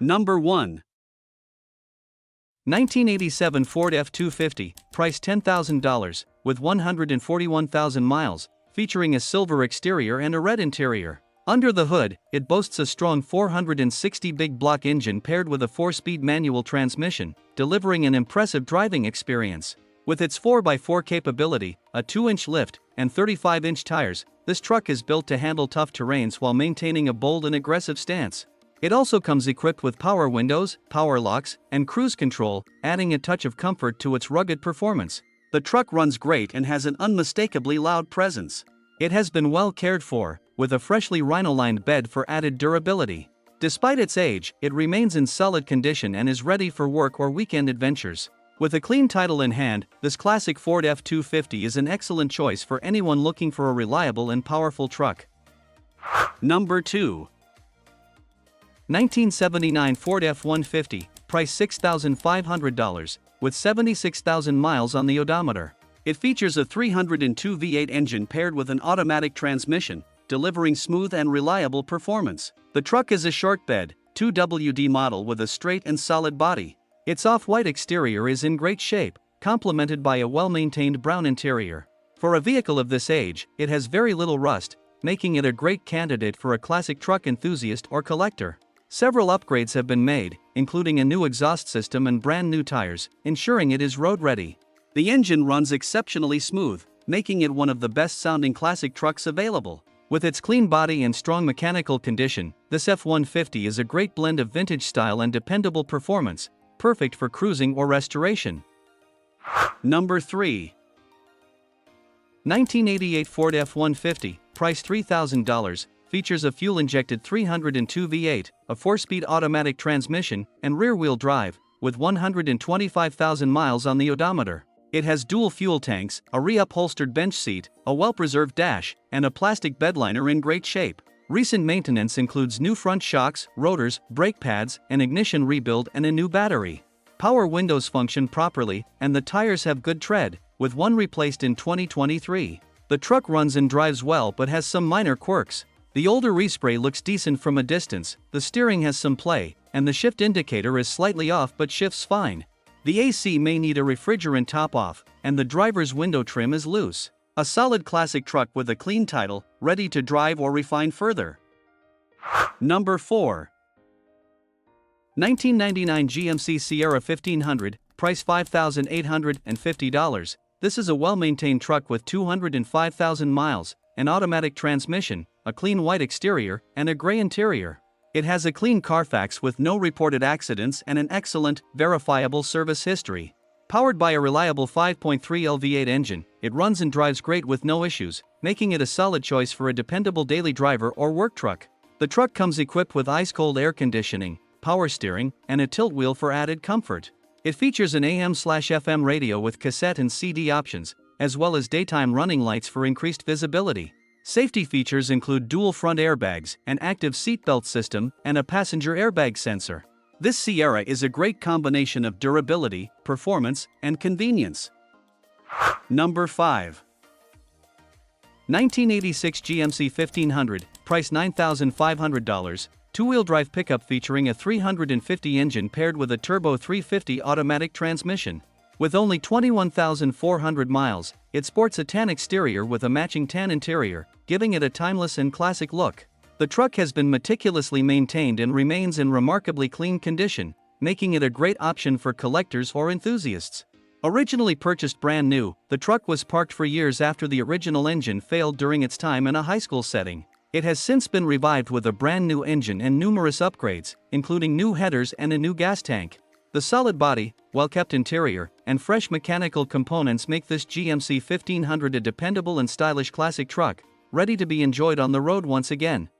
Number 1. 1987 Ford F250, price $10,000, with 141,000 miles, featuring a silver exterior and a red interior. Under the hood, it boasts a strong 460 big block engine paired with a 4-speed manual transmission, delivering an impressive driving experience. With its 4x4 capability, a 2-inch lift, and 35-inch tires, this truck is built to handle tough terrains while maintaining a bold and aggressive stance. It also comes equipped with power windows, power locks, and cruise control, adding a touch of comfort to its rugged performance. The truck runs great and has an unmistakably loud presence. It has been well cared for, with a freshly rhino-lined bed for added durability. Despite its age, it remains in solid condition and is ready for work or weekend adventures. With a clean title in hand, this classic Ford F250 is an excellent choice for anyone looking for a reliable and powerful truck. Number 2. 1979 Ford F150, price $6,500, with 76,000 miles on the odometer. It features a 302 V8 engine paired with an automatic transmission, delivering smooth and reliable performance. The truck is a short bed, 2WD model with a straight and solid body. Its off-white exterior is in great shape, complemented by a well-maintained brown interior. For a vehicle of this age, it has very little rust, making it a great candidate for a classic truck enthusiast or collector. Several upgrades have been made, including a new exhaust system and brand new tires, ensuring it is road-ready. The engine runs exceptionally smooth, making it one of the best-sounding classic trucks available. With its clean body and strong mechanical condition, this F150 is a great blend of vintage style and dependable performance, perfect for cruising or restoration. Number 3. 1988 Ford F150, price $3,000, features a fuel-injected 302 V8, a 4-speed automatic transmission, and rear-wheel drive, with 125,000 miles on the odometer. It has dual fuel tanks, a re-upholstered bench seat, a well-preserved dash, and a plastic bedliner in great shape. Recent maintenance includes new front shocks, rotors, brake pads, an ignition rebuild and a new battery. Power windows function properly, and the tires have good tread, with one replaced in 2023. The truck runs and drives well but has some minor quirks. The older respray looks decent from a distance, the steering has some play, and the shift indicator is slightly off but shifts fine. The AC may need a refrigerant top-off, and the driver's window trim is loose. A solid classic truck with a clean title, ready to drive or refine further. Number 4. 1999 GMC Sierra 1500, price $5,850. This is a well-maintained truck with 205,000 miles, an automatic transmission, a clean white exterior, and a gray interior. It has a clean Carfax with no reported accidents and an excellent, verifiable service history. Powered by a reliable 5.3L V8 engine, it runs and drives great with no issues, making it a solid choice for a dependable daily driver or work truck. The truck comes equipped with ice-cold air conditioning, power steering, and a tilt wheel for added comfort. It features an AM/FM radio with cassette and CD options, as well as daytime running lights for increased visibility. Safety features include dual front airbags, an active seatbelt system, and a passenger airbag sensor. This Sierra is a great combination of durability, performance, and convenience. Number 5. 1986 GMC 1500, price $9,500, two-wheel drive pickup featuring a 350 engine paired with a turbo 350 automatic transmission. With only 21,400 miles, it sports a tan exterior with a matching tan interior, giving it a timeless and classic look. The truck has been meticulously maintained and remains in remarkably clean condition, making it a great option for collectors or enthusiasts. Originally purchased brand new, the truck was parked for years after the original engine failed during its time in a high school setting. It has since been revived with a brand new engine and numerous upgrades, including new headers and a new gas tank. The solid body, well-kept interior, and fresh mechanical components make this GMC 1500 a dependable and stylish classic truck, ready to be enjoyed on the road once again.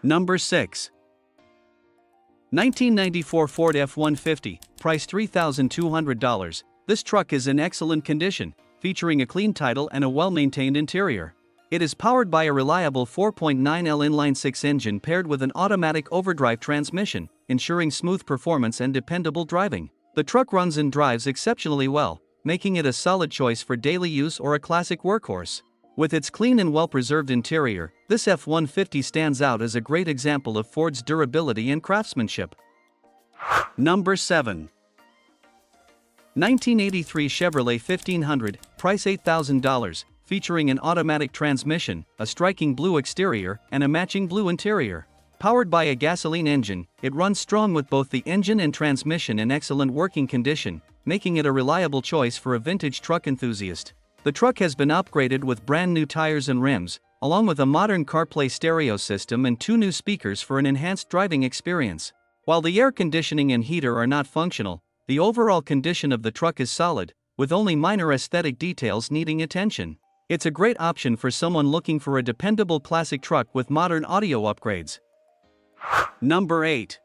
Number 6. 1994 Ford F150, price $3,200. This truck is in excellent condition, featuring a clean title and a well-maintained interior. It is powered by a reliable 4.9L inline-six engine paired with an automatic overdrive transmission, ensuring smooth performance and dependable driving. The truck runs and drives exceptionally well, making it a solid choice for daily use or a classic workhorse. With its clean and well-preserved interior, this F-150 stands out as a great example of Ford's durability and craftsmanship. Number 7. 1983 Chevrolet 1500, price $8,000, featuring an automatic transmission, a striking blue exterior, and a matching blue interior. Powered by a gasoline engine, it runs strong with both the engine and transmission in excellent working condition, making it a reliable choice for a vintage truck enthusiast. The truck has been upgraded with brand new tires and rims, along with a modern CarPlay stereo system and 2 new speakers for an enhanced driving experience. While the air conditioning and heater are not functional, the overall condition of the truck is solid, with only minor aesthetic details needing attention. It's a great option for someone looking for a dependable classic truck with modern audio upgrades. Number 8.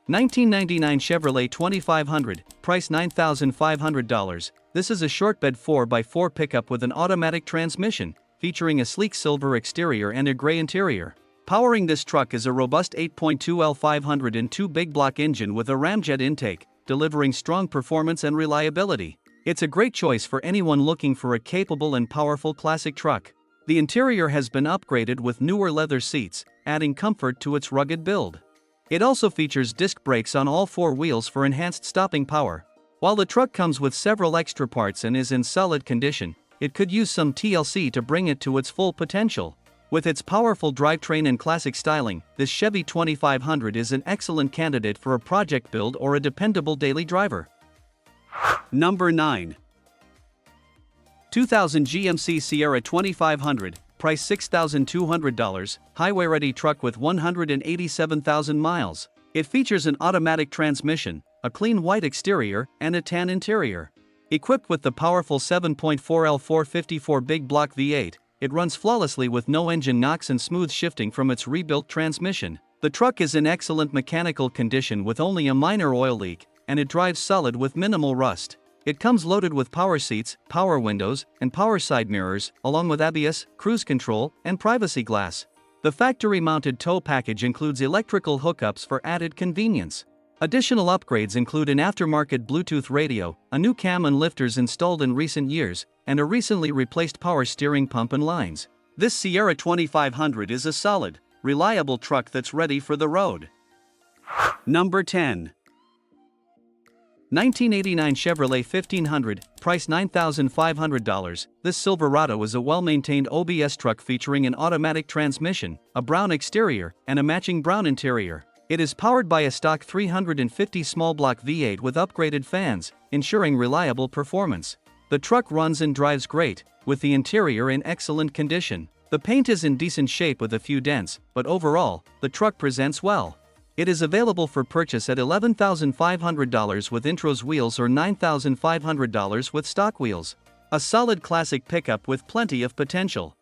1999 Chevrolet 2500, price $9,500. This is a short bed 4x4 pickup with an automatic transmission, featuring a sleek silver exterior and a gray interior. Powering this truck is a robust 8.2L 502 big block engine with a ramjet intake, delivering strong performance and reliability. It's a great choice for anyone looking for a capable and powerful classic truck. The interior has been upgraded with newer leather seats, adding comfort to its rugged build. It also features disc brakes on all 4 wheels for enhanced stopping power. While the truck comes with several extra parts and is in solid condition, it could use some TLC to bring it to its full potential. With its powerful drivetrain and classic styling, this Chevy 2500 is an excellent candidate for a project build or a dependable daily driver. Number 9. 2000 GMC Sierra 2500, price $6,200, highway-ready truck with 187,000 miles. It features an automatic transmission, a clean white exterior, and a tan interior. Equipped with the powerful 7.4L 454 big block V8, it runs flawlessly with no engine knocks and smooth shifting from its rebuilt transmission. The truck is in excellent mechanical condition with only a minor oil leak, and it drives solid with minimal rust. It comes loaded with power seats, power windows, and power side mirrors, along with ABS, cruise control, and privacy glass. The factory-mounted tow package includes electrical hookups for added convenience. Additional upgrades include an aftermarket Bluetooth radio, a new cam and lifters installed in recent years, and a recently replaced power steering pump and lines. This Sierra 2500 is a solid, reliable truck that's ready for the road. Number 10. 1989 Chevrolet 1500, price $9,500. This Silverado is a well-maintained OBS truck featuring an automatic transmission, a brown exterior, and a matching brown interior. It is powered by a stock 350 small block V8 with upgraded fans, ensuring reliable performance. The truck runs and drives great, with the interior in excellent condition. The paint is in decent shape with a few dents, but overall, the truck presents well. It is available for purchase at $11,500 with intros wheels or $9,500 with stock wheels. A solid classic pickup with plenty of potential.